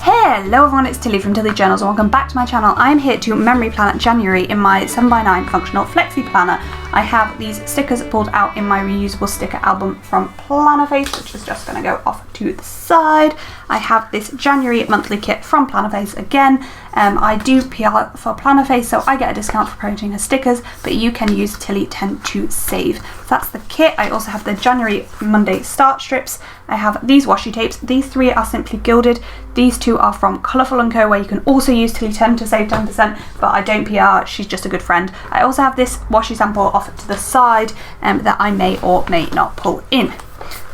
Hello everyone, it's Tilly from Tilly Journals and welcome back to my channel. I am here to memory plan January in my 7x9 functional Flexi planner. I have these stickers pulled out in my reusable sticker album from Plannerface, which is just going to go off to the side. I have this January monthly kit from Plannerface again. I do PR for Plannerface, so I get a discount for promoting her stickers, but you can use Tilly10 to save. So that's the kit. I also have the January Monday start strips. I have these washi tapes. These three are simply gilded. These two are from Colourful & Co, where you can also use Tilly10 to save 10%, but I don't PR, she's just a good friend. I also have this washi sample off to the side that I may or may not pull in.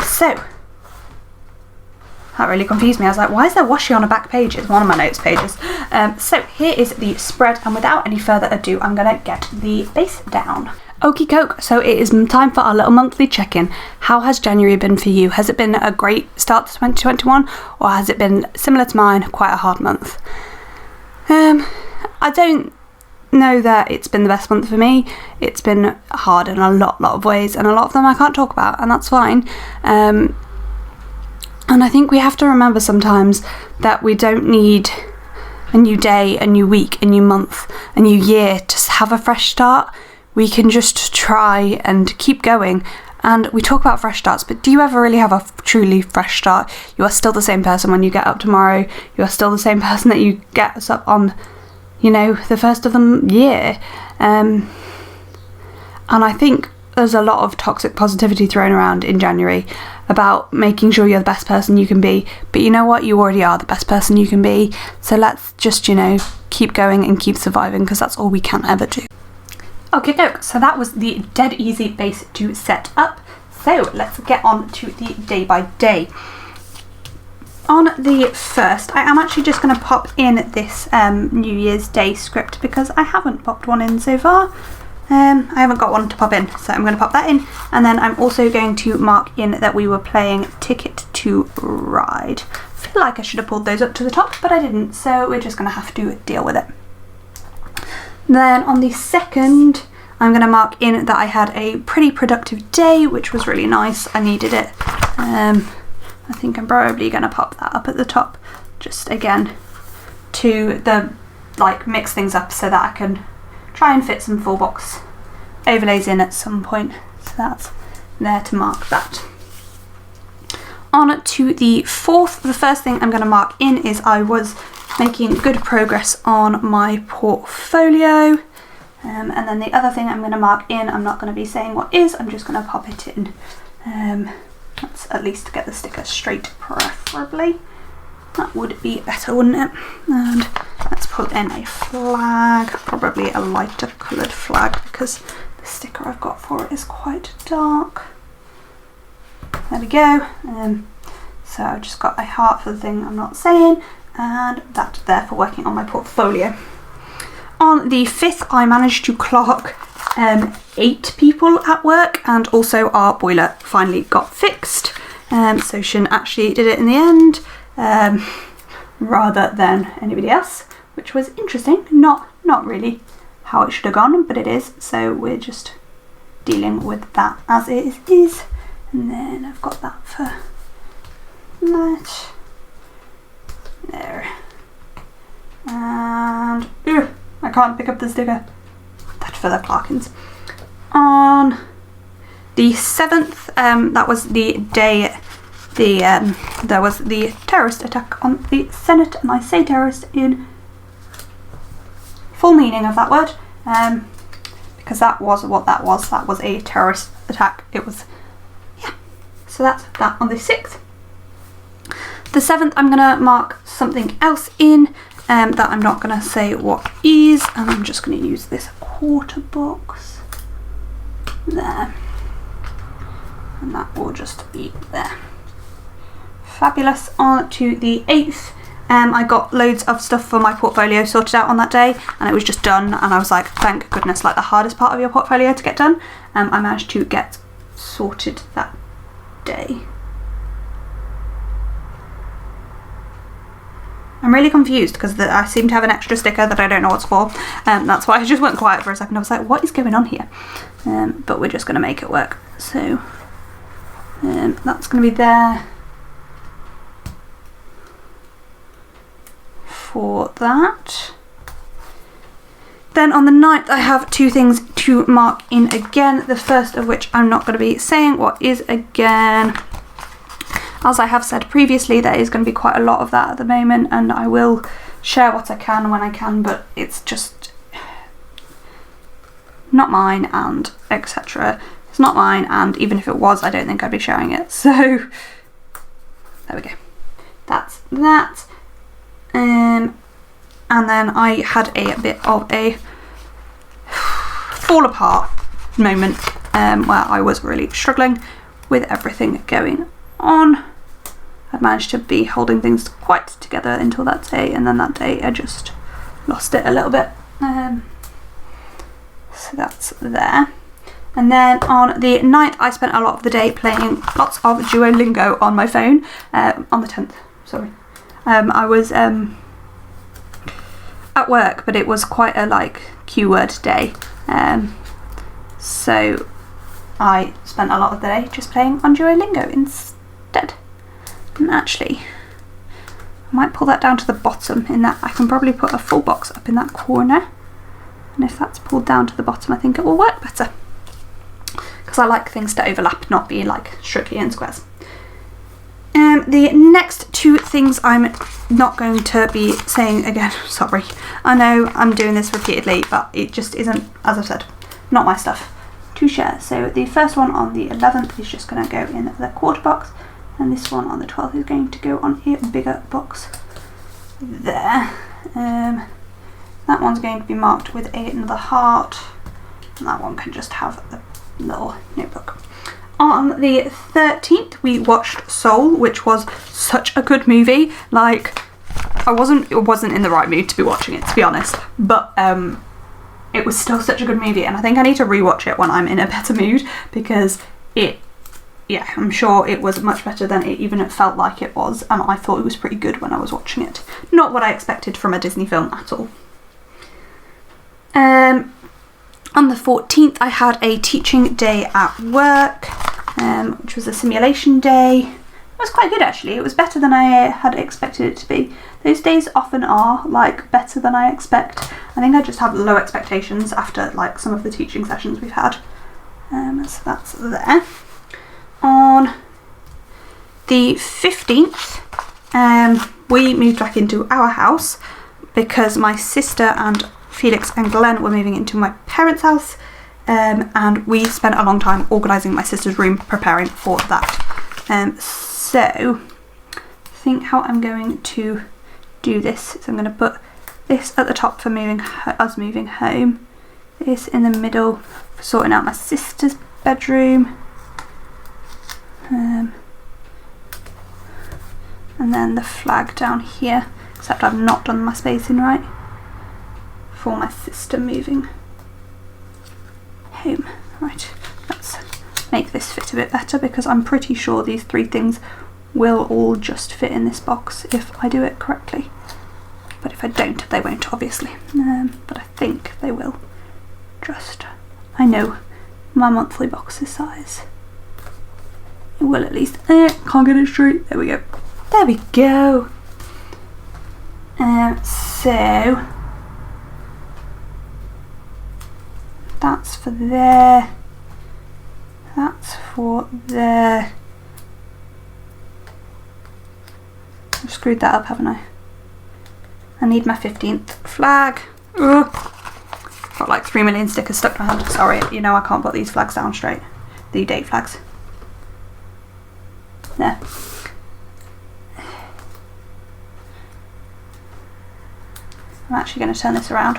So, that really confused me. I was like, why is there washi on a back page? It's one of my notes pages. So here is the spread, and without any further ado, I'm going to get the base down. Okie doke, so it is time for our little monthly check-in. How has January been for you? Has it been a great start to 2021, or has it been, similar to mine, quite a hard month? I don't know that it's been the best month for me. It's been hard in a lot of ways, and a lot of them I can't talk about, and that's fine. And I think we have to remember sometimes that we don't need a new day, a new week, a new month, a new year to have a fresh start. We can just try and keep going. And we talk about fresh starts, but do you ever really have a truly fresh start? You are still the same person when you get up tomorrow. You are still the same person that you get up on, you know, the first of the year. And I think there's a lot of toxic positivity thrown around in January about making sure you're the best person you can be. But you know what? You already are the best person you can be. So let's just, you know, keep going and keep surviving, because that's all we can ever do. Okay, so that was the dead easy base to set up. So let's get on to the day by day. On the first, I am actually just going to pop in this New Year's Day script, because I haven't popped one in so far. I haven't got one to pop in, so I'm going to pop that in. And then I'm also going to mark in that we were playing Ticket to Ride. I feel like I should have pulled those up to the top, but I didn't, so we're just going to have to deal with it. Then on the second, I'm going to mark in that I had a pretty productive day, which was really nice. I needed it. I think I'm probably going to pop that up at the top, just again to mix things up so that I can try and fit some full box overlays in at some point. So that's there to mark that. On to the fourth, the first thing I'm going to mark in is I was making good progress on my portfolio. And then the other thing I'm going to mark in, I'm not going to be saying what is, I'm just going to pop it in. Let's at least get the sticker straight, preferably. That would be better, wouldn't it? And let's put in a flag, probably a lighter coloured flag, because the sticker I've got for it is quite dark. There we go. So I've just got a heart for the thing I'm not saying, and that there for working on my portfolio. On the 5th, I managed to clock 8 people at work, and also our boiler finally got fixed. So Shin actually did it in the end, rather than anybody else, which was interesting. Not really how it should have gone, but it is. So we're just dealing with that as it is. And then I've got that for that. There. And I can't pick up the sticker. That for the Clarkins. On the 7th, that was the day there was the terrorist attack on the Senate, and I say terrorist in full meaning of that word, because that was what that was. That was a terrorist attack. It was, yeah. So that's that on the 6th. The 7th, I'm going to mark something else in that I'm not going to say what is, and I'm just going to use this quarter box there, and that will just be there. Fabulous. On to the 8th, I got loads of stuff for my portfolio sorted out on that day, and it was just done, and I was like, thank goodness, like the hardest part of your portfolio to get done, I managed to get sorted that day. I'm really confused because I seem to have an extra sticker that I don't know what's for. That's why I just went quiet for a second. I was like, what is going on here? But we're just going to make it work. So that's going to be there. for that. Then on the 9th, I have 2 things to mark in again. The first of which I'm not going to be saying what is again. As I have said previously, there is going to be quite a lot of that at the moment, and I will share what I can when I can, but it's just not mine and etc. It's not mine, and even if it was, I don't think I'd be sharing it. So there we go. That's that. And then I had a bit of a fall apart moment where I was really struggling with everything going on. I'd managed to be holding things quite together until that day, and then that day I just lost it a little bit. So that's there. And then on the 9th, I spent a lot of the day playing lots of Duolingo on my phone. On the 10th, sorry. I was at work, but it was quite a keyword day. So I spent a lot of the day just playing on Duolingo instead. And actually, I might pull that down to the bottom in that I can probably put a full box up in that corner. And if that's pulled down to the bottom, I think it will work better. Because I like things to overlap, not be strictly in squares. The next 2 things I'm not going to be saying again, sorry. I know I'm doing this repeatedly, but it just isn't, as I've said, not my stuff to share. So the first one on the 11th is just going to go in the quarter box, and this one on the 12th is going to go on a bigger box there. That one's going to be marked with another heart, and that one can just have the little notebook. On the 13th, we watched Soul, which was such a good movie. I wasn't in the right mood to be watching it, to be honest, but it was still such a good movie, and I think I need to rewatch it when I'm in a better mood, because I'm sure it was much better than it even felt like it was, and I thought it was pretty good when I was watching it. Not what I expected from a Disney film at all. On the 14th, I had a teaching day at work, which was a simulation day. It was quite good, actually. It was better than I had expected it to be. Those days often are better than I expect. I think I just have low expectations after some of the teaching sessions we've had. So that's there. On the 15th, we moved back into our house because my sister and Felix and Glenn were moving into my parents' house, and we spent a long time organising my sister's room, preparing for that. So I think how I'm going to do this is I'm going to put this at the top for us moving home, this in the middle for sorting out my sister's bedroom, and then the flag down here, except I've not done my spacing right, for my sister moving home. Right, let's make this fit a bit better, because I'm pretty sure these 3 things will all just fit in this box if I do it correctly. But if I don't, they won't, obviously. But I think they will. I know my monthly box's size. It will at least. Can't get it straight. There we go. There we go. So that's for there. That's for there. I've screwed that up, haven't I? I need my 15th flag. Ugh. Got 3 million stickers stuck in my hand. Sorry, I can't put these flags down straight. The date flags. There. I'm actually going to turn this around.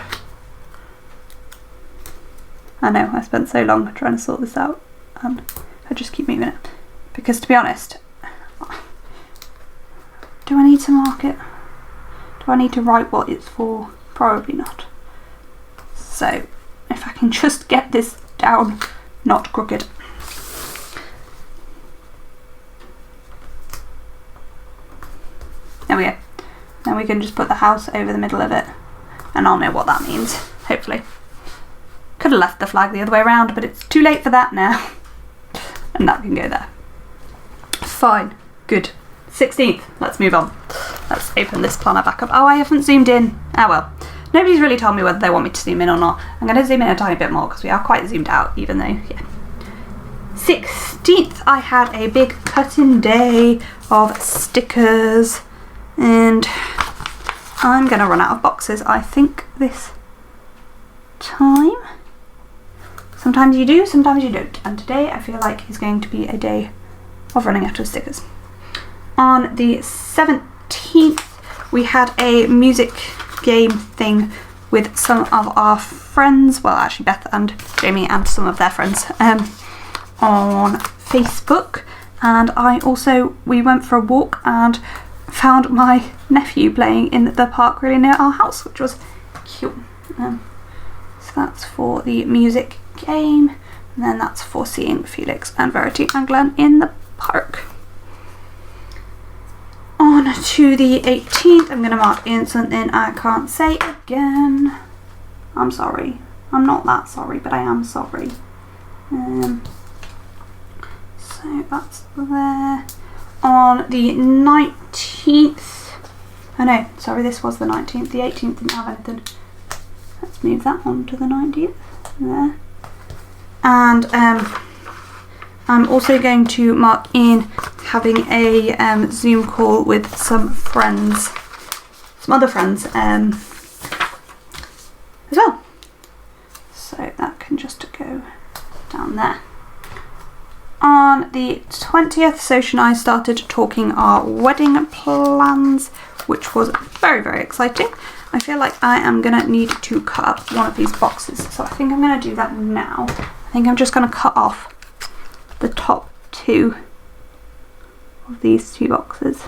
I know, I spent so long trying to sort this out, and I just keep moving it. Because to be honest, do I need to mark it? Do I need to write what it's for? Probably not. So, if I can just get this down, not crooked. There we go. Then we can just put the house over the middle of it, and I'll know what that means, hopefully. Could have left the flag the other way around, but it's too late for that now. And that can go there. Fine. Good. 16th. Let's move on. let's open this planner back up. Oh, I haven't zoomed in. Oh well. Nobody's really told me whether they want me to zoom in or not. I'm going to zoom in a tiny bit more because we are quite zoomed out, even though, yeah. 16th, I had a big cut-in day of stickers, and I'm going to run out of boxes, I think, this time. Sometimes you do, sometimes you don't, and today I feel like is going to be a day of running out of stickers. On the 17th, we had a music game thing with some of our friends, well actually Beth and Jamie and some of their friends, on Facebook, and we went for a walk and found my nephew playing in the park really near our house, which was cute. So that's for the music game, and then that's for seeing Felix and Verity and Glenn in the park. On to the 18th, I'm going to mark in something I can't say again. I'm sorry. I'm not that sorry, but I am sorry. So that's there. On the 19th, oh no, sorry, this was the 19th. The 18th didn't have anything. Let's move that on to the 19th. There. And I'm also going to mark in having a Zoom call with some other friends as well. So that can just go down there. On the 20th, Socia and I started talking our wedding plans, which was very, very exciting. I feel like I am going to need to cut up one of these boxes, so I think I'm going to do that now. I think I'm just going to cut off the top two of these two boxes,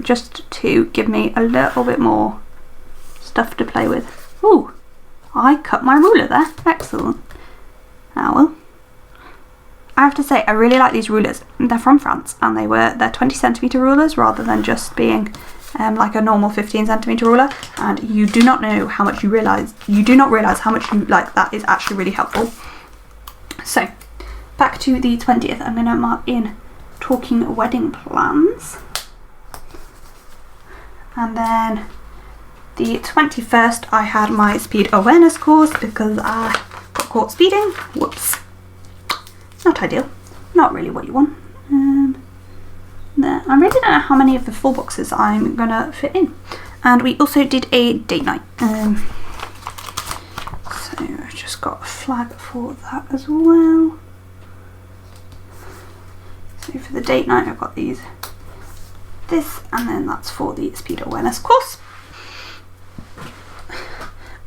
just to give me a little bit more stuff to play with. Ooh, I cut my ruler there. Excellent. Ah well. I have to say, I really like these rulers. They're from France, and they're 20 centimetre rulers rather than just being like a normal 15 centimetre ruler. And you do not know how much you do not realise how much you like that is actually really helpful. So, back to the 20th, I'm going to mark in talking wedding plans. And then the 21st, I had my speed awareness course because I got caught speeding. Whoops. Not ideal. Not really what you want. There. I really don't know how many of the full boxes I'm going to fit in. And we also did a date night. So I just got a flag for that as well. So for the date night, I've got this, and then that's for the speed awareness course.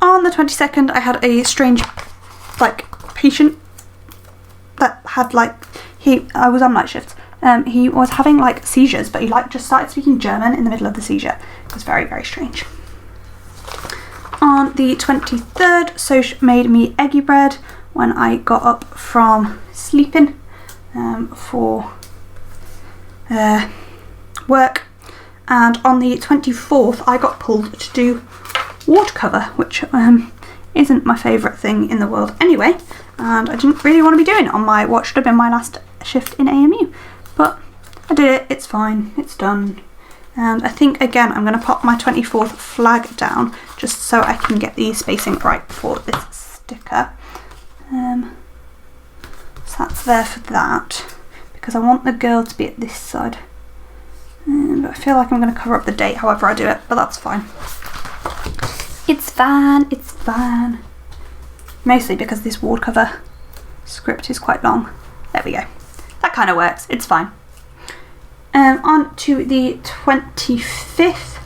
On the 22nd, I had a strange, patient that had I was on night shifts. He was having seizures, but he just started speaking German in the middle of the seizure. It was very, very strange. On the 23rd, Soch made me eggy bread when I got up from sleeping for work. And on the 24th, I got pulled to do ward cover, which isn't my favourite thing in the world anyway, and I didn't really want to be doing it on what should have been my last shift in AMU, but I did it. It's fine, it's done. And I think again I'm going to pop my 24th flag down just so I can get the spacing right for this sticker. So that's there for that, because I want the girl to be at this side, but I feel like I'm going to cover up the date however I do it, but that's fine. It's fine, it's fine. Mostly because this ward cover script is quite long. There we go. That kind of works, it's fine. On to the 25th,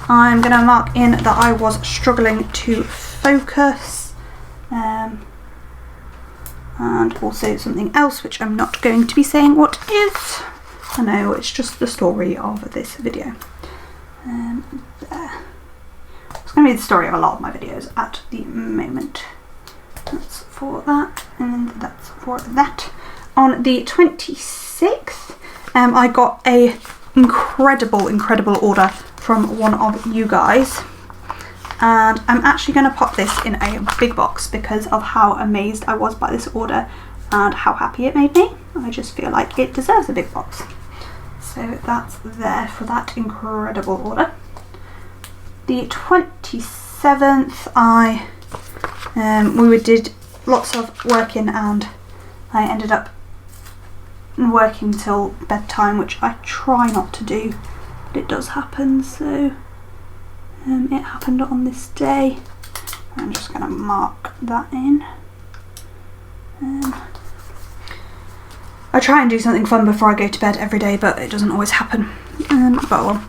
I'm going to mark in that I was struggling to focus. And also something else which I'm not going to be saying what is. I know, it's just the story of this video. There. It's going to be the story of a lot of my videos at the moment. That's for that, and that's for that. On the 26th, I got a incredible order from one of you guys, and I'm actually going to pop this in a big box because of how amazed I was by this order and how happy it made me. I just feel like it deserves a big box. So So that's there for that incredible order. The 27th, we did lots of working, and I ended up working till bedtime, which I try not to do, but it does happen. So it happened on this day. I'm just going to mark that in. I try and do something fun before I go to bed every day, but it doesn't always happen. But well,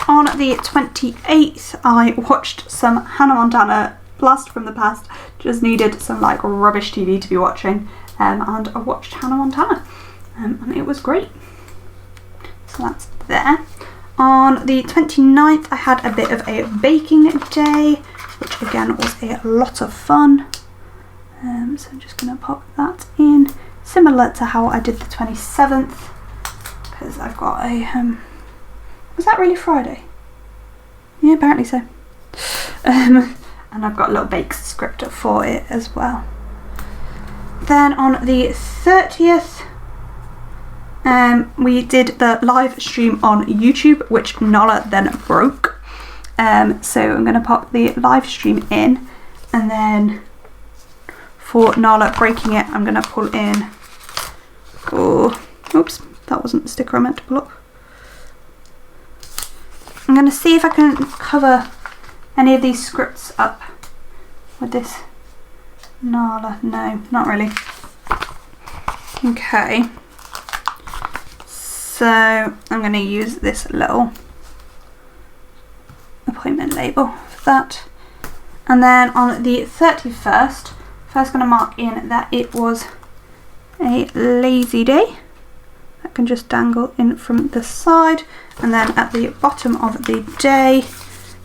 on the 28th, I watched some Hannah Montana Blast from the Past. Just needed some like rubbish TV to be watching, and I watched Hannah Montana, and it was great. So that's there. On the 29th, I had a bit of a baking day, which again was a lot of fun. So I'm just going to pop that in, similar to how I did the 27th, because I've got a, was that really Friday? Yeah, apparently so. And I've got a little bake script for it as well. Then on the 30th, we did the live stream on YouTube, which Nala then broke. So I'm going to pop the live stream in, and then for Nala breaking it, I'm going to pull in, oops, that wasn't the sticker I meant to pull up. I'm going to see if I can cover any of these scripts up with this Nala. No, not really. Okay. So I'm going to use this little appointment label for that. And then on the 31st, first going to mark in that it was a lazy day. That can just dangle in from the side. And then at the bottom of the day,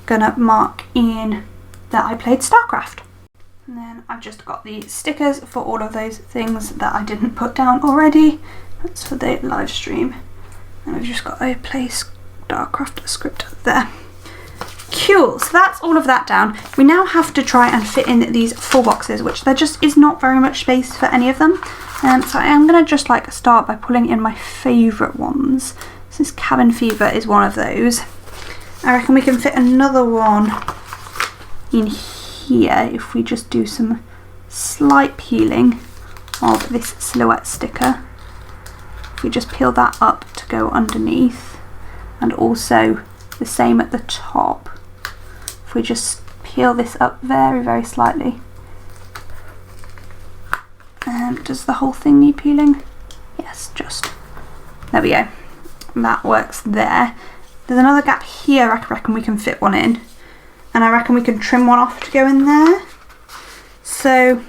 gonna mark in that I played StarCraft. And then I've just got the stickers for all of those things that I didn't put down already. That's for the live stream. And we've just got a play StarCraft script there. Cool, so that's all of that down. We now have to try and fit in these full boxes, which there just is not very much space for any of them. So I am going to just like start by pulling in my favourite ones. So this Cabin Fever is one of those. I reckon we can fit another one in here if we just do some slight peeling of this silhouette sticker. If we just peel that up to go underneath, and also the same at the top. If we just peel this up very, very slightly. Does the whole thing need peeling? Yes, just. There we go. That works there. There's another gap here I reckon we can fit one in. And I reckon we can trim one off to go in there. So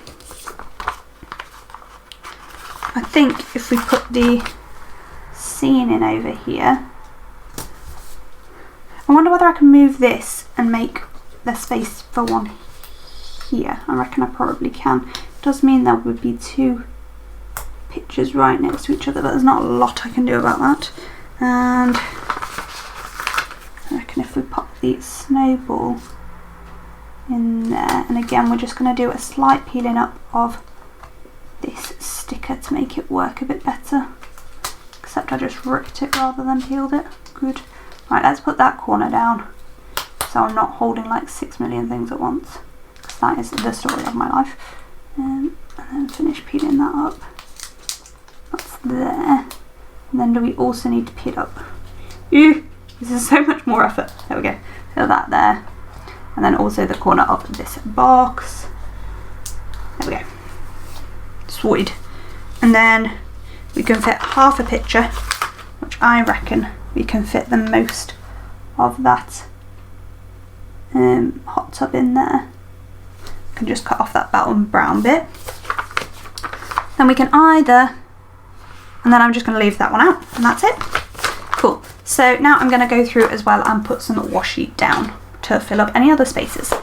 I think if we put the scene in over here, I wonder whether I can move this and make the space for one here. I reckon I probably can. It does mean there would be two pictures right next to each other, but there's not a lot I can do about that. And I reckon if we pop the snowball in there, and again we're just going to do a slight peeling up of this sticker to make it work a bit better, except I just ripped it rather than peeled it. Good. Right, let's put that corner down so I'm not holding like 6 million things at once, because that is the story of my life. And then finish peeling that up. That's there. And then do we also need to peel up? Ew, this is so much more effort. There we go. Peel that there. And then also the corner of this box. There we go. Sorted. And then we can fit half a picture, which I reckon we can fit the most of that hot tub in there. Can just cut off that bottom brown bit. Then we can either, and then I'm just going to leave that one out, and that's it. Cool. So now I'm going to go through as well and put some washi down to fill up any other spaces.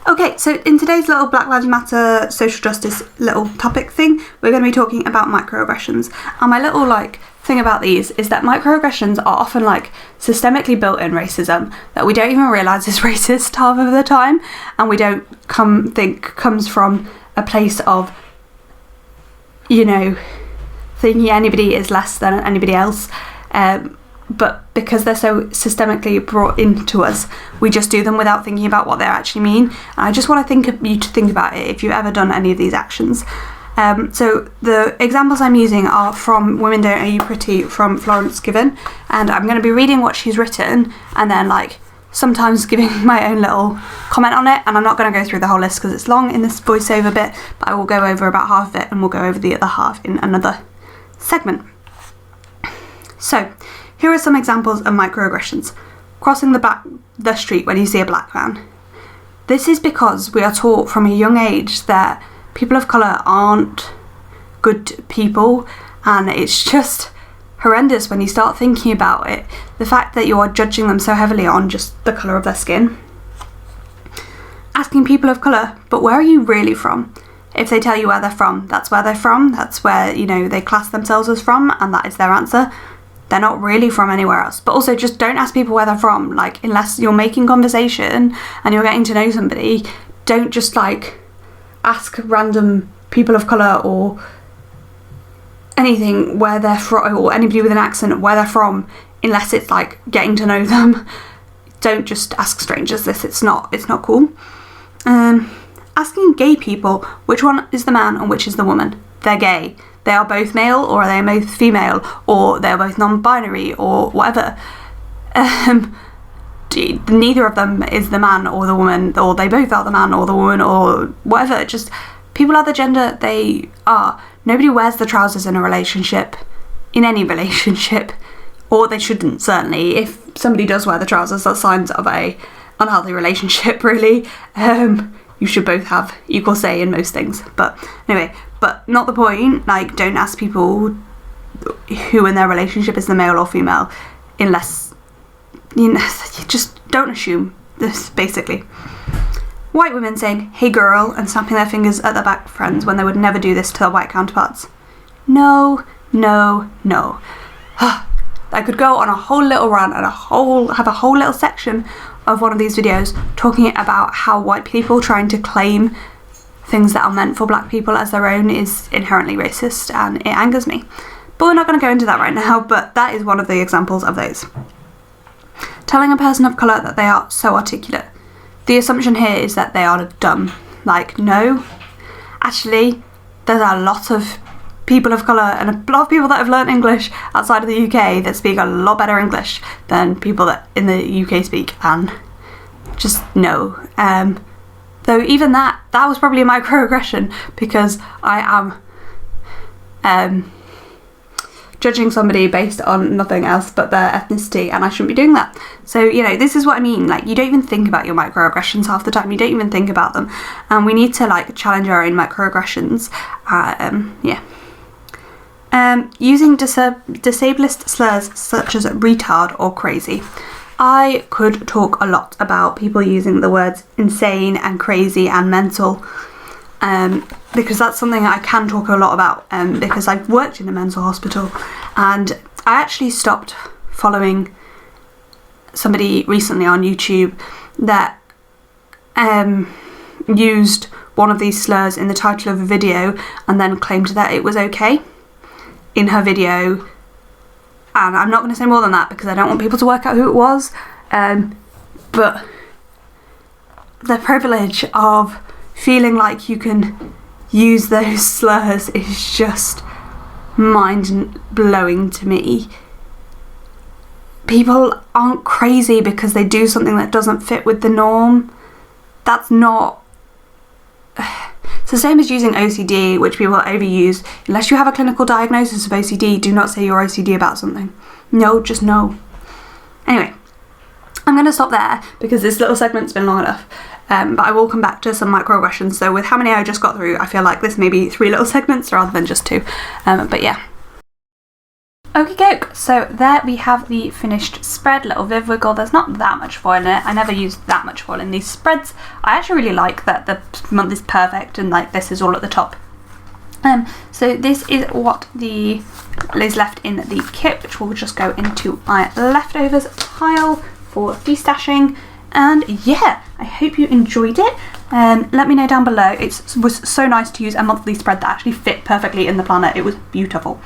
Okay, so in today's little Black Lives Matter social justice little topic thing, we're going to be talking about microaggressions. And my little thing about these is that microaggressions are often systemically built in racism that we don't even realise is racist half of the time, and we don't think comes from a place of, you know, thinking anybody is less than anybody else. but because they're so systemically brought into us, we just do them without thinking about what they actually mean. And I just want to you to think about it if you've ever done any of these actions. So the examples I'm using are from Women Don't Owe You Pretty from Florence Given, and I'm going to be reading what she's written and then like sometimes giving my own little comment on it, and I'm not going to go through the whole list because it's long in this voiceover bit, but I will go over about half of it and we'll go over the other half in another segment. So here are some examples of microaggressions. Crossing the street when you see a black man. This is because we are taught from a young age that people of colour aren't good people, and it's just horrendous when you start thinking about it. The fact that you are judging them so heavily on just the colour of their skin. Asking people of colour, but where are you really from? If they tell you where they're from, that's where they're from, that's where, you know, they class themselves as from, and that is their answer. They're not really from anywhere else. But also just don't ask people where they're from. Like, unless you're making conversation and you're getting to know somebody, don't just like ask random people of colour or anything where they're from, or anybody with an accent where they're from, unless it's like getting to know them. Don't just ask strangers this. It's not cool. Asking gay people which one is the man and which is the woman. They're gay. They are both male, or are they both female, or they're both non-binary, or whatever. Neither of them is the man or the woman, or they both are the man or the woman, or whatever. Just people are the gender they are. Nobody wears the trousers in a relationship, in any relationship, or they shouldn't, certainly. If somebody does wear the trousers, that's signs of a unhealthy relationship, really. You should both have equal say in most things. But anyway, but not the point. Like, don't ask people who in their relationship is the male or female, unless, you know, you just don't assume this, basically. White women saying, "Hey girl," and snapping their fingers at their black friends when they would never do this to their white counterparts. No, no, no. I could go on a whole little rant and have a whole little section of one of these videos talking about how white people trying to claim things that are meant for black people as their own is inherently racist, and it angers me. But we're not going to go into that right now, but that is one of the examples of those. Telling a person of colour that they are so articulate. The assumption here is that they are dumb. Like, no. Actually, there's a lot of people of colour and a lot of people that have learnt English outside of the UK that speak a lot better English than people that in the UK speak, and just no. Though even that was probably a microaggression, because I am judging somebody based on nothing else but their ethnicity, and I shouldn't be doing that. So, you know, this is what I mean. Like, you don't even think about your microaggressions half the time. You don't even think about them, and we need to like challenge our own microaggressions. Using disableist slurs such as retard or crazy. I could talk a lot about people using the words insane and crazy and mental, because that's something I can talk a lot about, because I've worked in a mental hospital, and I actually stopped following somebody recently on YouTube that used one of these slurs in the title of a video and then claimed that it was okay in her video. And I'm not going to say more than that because I don't want people to work out who it was, but the privilege of feeling like you can use those slurs is just mind-blowing to me. People aren't crazy because they do something that doesn't fit with the norm. That's not... It's the same as using OCD, which people overuse. Unless you have a clinical diagnosis of OCD, do not say you're OCD about something. No, just no. Anyway, I'm going to stop there because this little segment's been long enough. But I will come back to some microaggressions. So with how many I just got through, I feel like this may be 3 little segments rather than just 2. But yeah. Okie doke, so there we have the finished spread, little Viv Wiggle. There's not that much foil in it. I never use that much foil in these spreads. I actually really like that the month is perfect and like this is all at the top. So this is what is left in the kit, which will just go into my leftovers pile for de-stashing. And yeah, I hope you enjoyed it. Let me know down below. It was so nice to use a monthly spread that actually fit perfectly in the planner. It was beautiful.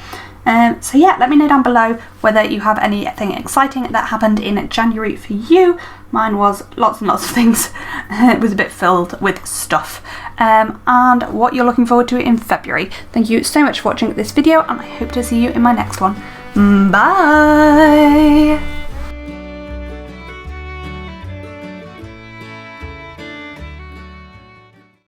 So yeah, let me know down below whether you have anything exciting that happened in January for you. Mine was lots and lots of things. It was a bit filled with stuff. And what you're looking forward to in February. Thank you so much for watching this video, and I hope to see you in my next one. Bye!